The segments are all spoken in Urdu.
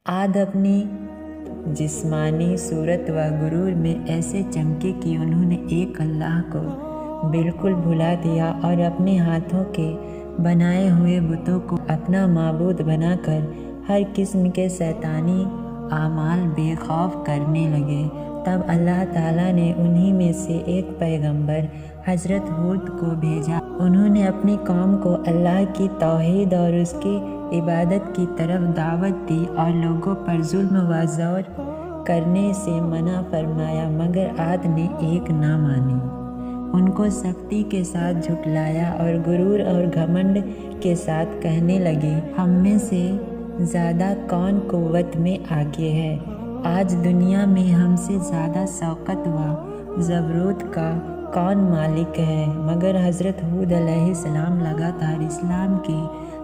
عاد اپنی جسمانی صورت و غرور میں ایسے چمکے کہ انہوں نے ایک اللہ کو بالکل بھلا دیا اور اپنے ہاتھوں کے بنائے ہوئے بتوں کو اپنا معبود بنا کر ہر قسم کے شیطانی اعمال بے خوف کرنے لگے۔ تب اللہ تعالیٰ نے انہی میں سے ایک پیغمبر حضرت ہود کو بھیجا۔ انہوں نے اپنی قوم کو اللہ کی توحید اور اس کی عبادت کی طرف دعوت دی اور لوگوں پر ظلم و زور کرنے سے منع فرمایا، مگر عاد نے ایک نہ مانی۔ ان کو سختی کے ساتھ جھٹلایا اور غرور اور گھمنڈ کے ساتھ کہنے لگے، ہم میں سے زیادہ کون قوت میں آگے ہے؟ آج دنیا میں ہم سے زیادہ شوکت و جبروت کا کون مالک ہے؟ مگر حضرت ہود علیہ السلام لگاتار اسلام کی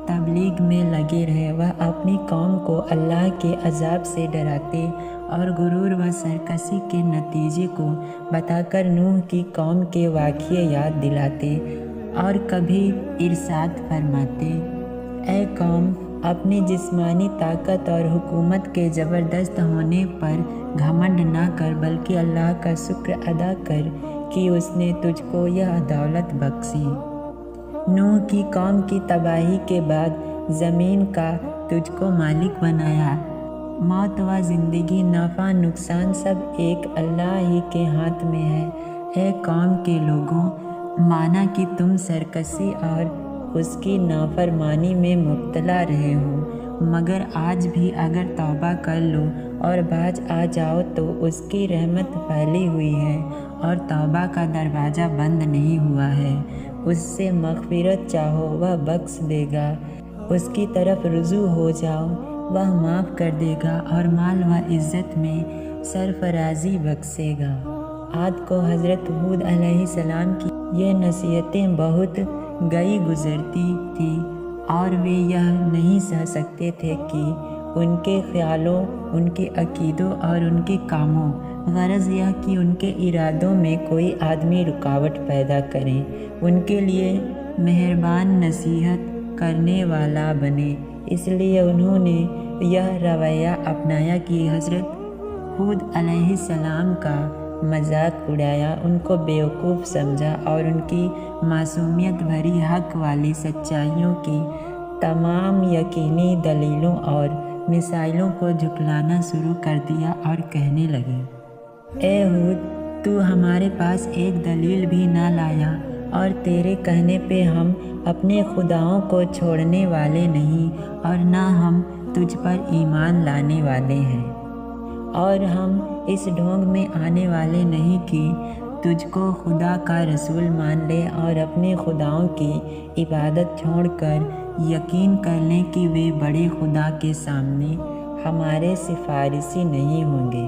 تبلیغ میں لگے رہے۔ وہ اپنی قوم کو اللہ کے عذاب سے ڈراتے اور غرور و سرکشی کے نتیجے کو بتا کر نوح کی قوم کے واقعے یاد دلاتے اور کبھی ارشاد فرماتے، اے قوم، اپنی جسمانی طاقت اور حکومت کے زبردست ہونے پر گھمنڈ نہ کر، بلکہ اللہ کا شکر ادا کر کہ اس نے تجھ کو یہ دولت بخشی۔ نوح کی قوم کی تباہی کے بعد زمین کا تجھ کو مالک بنایا۔ موت و زندگی، نفع نقصان سب ایک اللہ ہی کے ہاتھ میں ہے۔ اے قوم کے لوگوں، مانا کہ تم سرکشی اور اس کی نافرمانی میں مبتلا رہے ہو، مگر آج بھی اگر توبہ کر لو اور باز آ جاؤ تو اس کی رحمت پھیلی ہوئی ہے اور توبہ کا دروازہ بند نہیں ہوا ہے۔ اس سے مغفرت چاہو، وہ بخش دے گا، اس کی طرف رجوع ہو جاؤ، وہ معاف کر دے گا اور مال و عزت میں سرفرازی بخشے گا۔ عاد کو حضرت ہود علیہ السلام کی یہ نصیحتیں بہت گئی گزرتی تھی اور وہ یہ نہیں سہ سکتے تھے کہ ان کے خیالوں، ان کے عقیدوں اور ان کے کاموں، غرض یہ کہ ان کے ارادوں میں کوئی آدمی رکاوٹ پیدا کرے، ان کے لیے مہربان نصیحت کرنے والا بنے۔ اس لیے انہوں نے یہ رویہ اپنایا کہ حضرت ہود علیہ السلام کا مذاق اڑایا، ان کو بیوقوف سمجھا اور ان کی معصومیت بھری حق والی سچائیوں کی تمام یقینی دلیلوں اور مثالوں کو جھٹلانا شروع کر دیا اور کہنے لگے، اے ہود، تو ہمارے پاس ایک دلیل بھی نہ لایا اور تیرے کہنے پہ ہم اپنے خداؤں کو چھوڑنے والے نہیں اور نہ ہم تجھ پر ایمان لانے والے ہیں، اور ہم اس ڈھونگ میں آنے والے نہیں کہ تجھ کو خدا کا رسول مان لے اور اپنے خداؤں کی عبادت چھوڑ کر یقین کر لیں کہ وہ بڑے خدا کے سامنے ہمارے سفارشی نہیں ہوں گے۔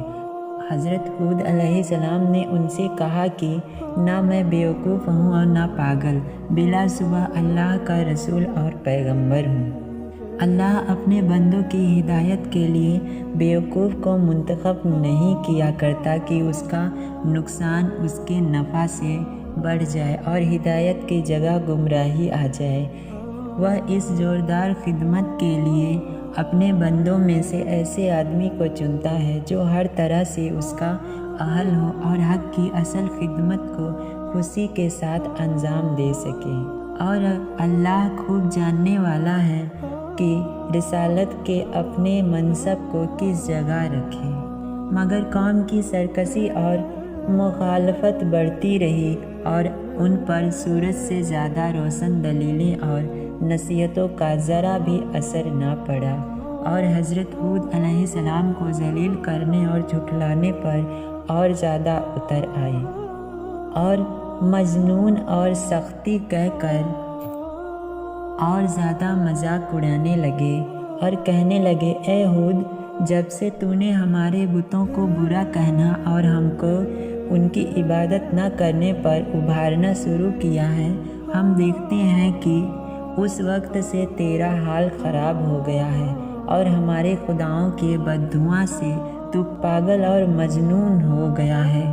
حضرت ہود علیہ السلام نے ان سے کہا کہ نہ میں بیوقوف ہوں اور نہ پاگل، بلا شبہ اللہ کا رسول اور پیغمبر ہوں۔ اللہ اپنے بندوں کی ہدایت کے لیے بیوقوف کو منتخب نہیں کیا کرتا کہ اس کا نقصان اس کے نفع سے بڑھ جائے اور ہدایت کی جگہ گمراہی آ جائے۔ وہ اس زوردار خدمت کے لیے اپنے بندوں میں سے ایسے آدمی کو چنتا ہے جو ہر طرح سے اس کا اہل ہو اور حق کی اصل خدمت کو خوشی کے ساتھ انجام دے سکے۔ اور اللہ خوب جاننے والا ہے کہ رسالت کے اپنے منصب کو کس جگہ رکھے۔ مگر قوم کی سرکشی اور مخالفت بڑھتی رہی اور ان پر سورج سے زیادہ روشن دلیلیں اور نصیحتوں کا ذرا بھی اثر نہ پڑا، اور حضرت ہود علیہ السلام کو ذلیل کرنے اور جھٹلانے پر اور زیادہ اتر آئے اور مجنون اور سختی کہہ کر اور زیادہ مذاق اڑانے لگے اور کہنے لگے، اے ہود، جب سے تو نے ہمارے بتوں کو برا کہنا اور ہم کو ان کی عبادت نہ کرنے پر ابھارنا شروع کیا ہے، ہم دیکھتے ہیں کہ اس وقت سے تیرا حال خراب ہو گیا ہے اور ہمارے خداؤں کے بددعا سے تو پاگل اور مجنون ہو گیا ہے،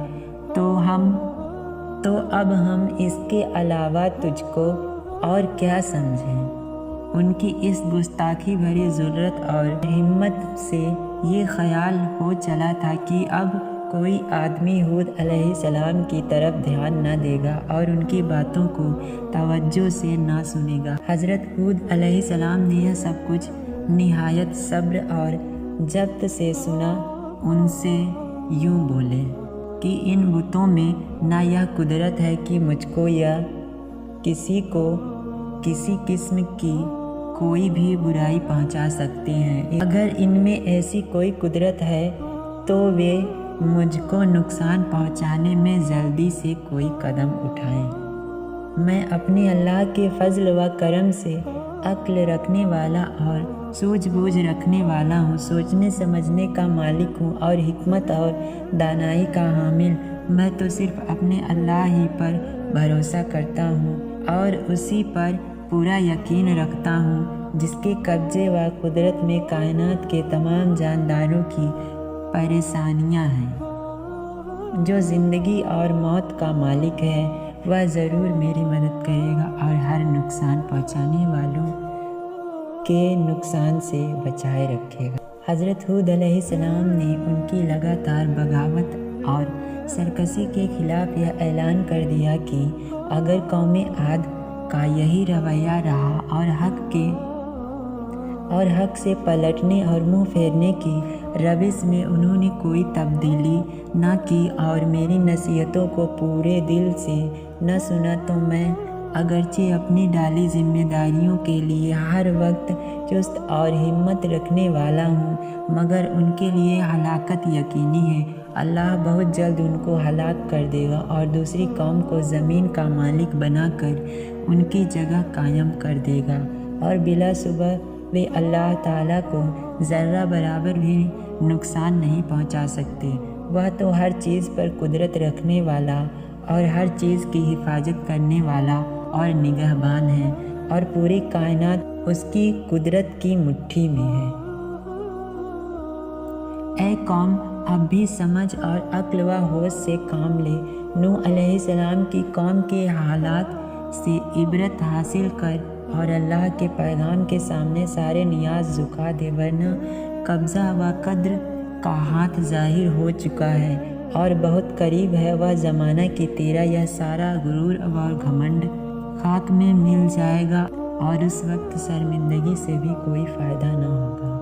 تو اب ہم اس کے علاوہ تجھ کو اور کیا سمجھیں؟ ان کی اس گستاخی بھری ضرورت اور ہمت سے یہ خیال ہو چلا تھا کہ اب کوئی آدمی ہود علیہ السلام کی طرف دھیان نہ دے گا اور ان کی باتوں کو توجہ سے نہ سنے گا۔ حضرت ہود علیہ السلام نے یہ سب کچھ نہایت صبر اور ضبط سے سنا۔ ان سے یوں بولے کہ ان بتوں میں نہ یہ قدرت ہے کہ مجھ کو یا کسی کو کسی قسم کی کوئی بھی برائی پہنچا سکتے ہیں۔ اگر ان میں ایسی کوئی قدرت ہے تو وہ مجھ کو نقصان پہنچانے میں جلدی سے کوئی قدم اٹھائیں۔ میں اپنے اللہ کے فضل و کرم سے عقل رکھنے والا اور سوجھ بوجھ رکھنے والا ہوں، سوچنے سمجھنے کا مالک ہوں اور حکمت اور دانائی کا حامل۔ میں تو صرف اپنے اللہ ہی پر بھروسہ کرتا ہوں اور اسی پر پورا یقین رکھتا ہوں جس کے قبضے و قدرت میں کائنات کے تمام جانداروں کی پریشانیاں ہیں۔ جو زندگی اور موت کا مالک ہے وہ ضرور میری مدد کرے گا اور ہر نقصان پہنچانے والوں کے نقصان سے بچائے رکھے گا۔ حضرت ہود علیہ السلام نے ان کی لگاتار بغاوت اور سرکشی کے خلاف یہ اعلان کر دیا کہ اگر قوم عاد کا یہی رویہ رہا اور حق سے پلٹنے اور منہ پھیرنے کی روش میں انہوں نے کوئی تبدیلی نہ کی اور میری نصیحتوں کو پورے دل سے نہ سنا تو میں اگرچہ اپنی ڈالی ذمہ داریوں کے لیے ہر وقت چست اور ہمت رکھنے والا ہوں مگر ان کے لیے ہلاکت یقینی ہے۔ اللہ بہت جلد ان کو ہلاک کر دے گا اور دوسری قوم کو زمین کا مالک بنا کر ان کی جگہ قائم کر دے گا اور بلا شبہ وہ اللہ تعالیٰ کو ذرہ برابر بھی نقصان نہیں پہنچا سکتے۔ وہ تو ہر چیز پر قدرت رکھنے والا اور ہر چیز کی حفاظت کرنے والا اور نگہبان ہے اور پوری کائنات اس کی قدرت کی مٹھی میں ہے۔ اے قوم، اب بھی سمجھ اور عقل و ہوش سے کام لے۔ نوح علیہ السلام کی قوم کے حالات سے عبرت حاصل کر اور اللہ کے پیغام کے سامنے سارے نیاز جھکا دے ورنہ قبضہ و قدر کا ہاتھ ظاہر ہو چکا ہے اور بہت قریب ہے وہ زمانہ کہ تیرا یہ سارا غرور اور گھمنڈ خاک میں مل جائے گا اور اس وقت شرمندگی سے بھی کوئی فائدہ نہ ہوگا۔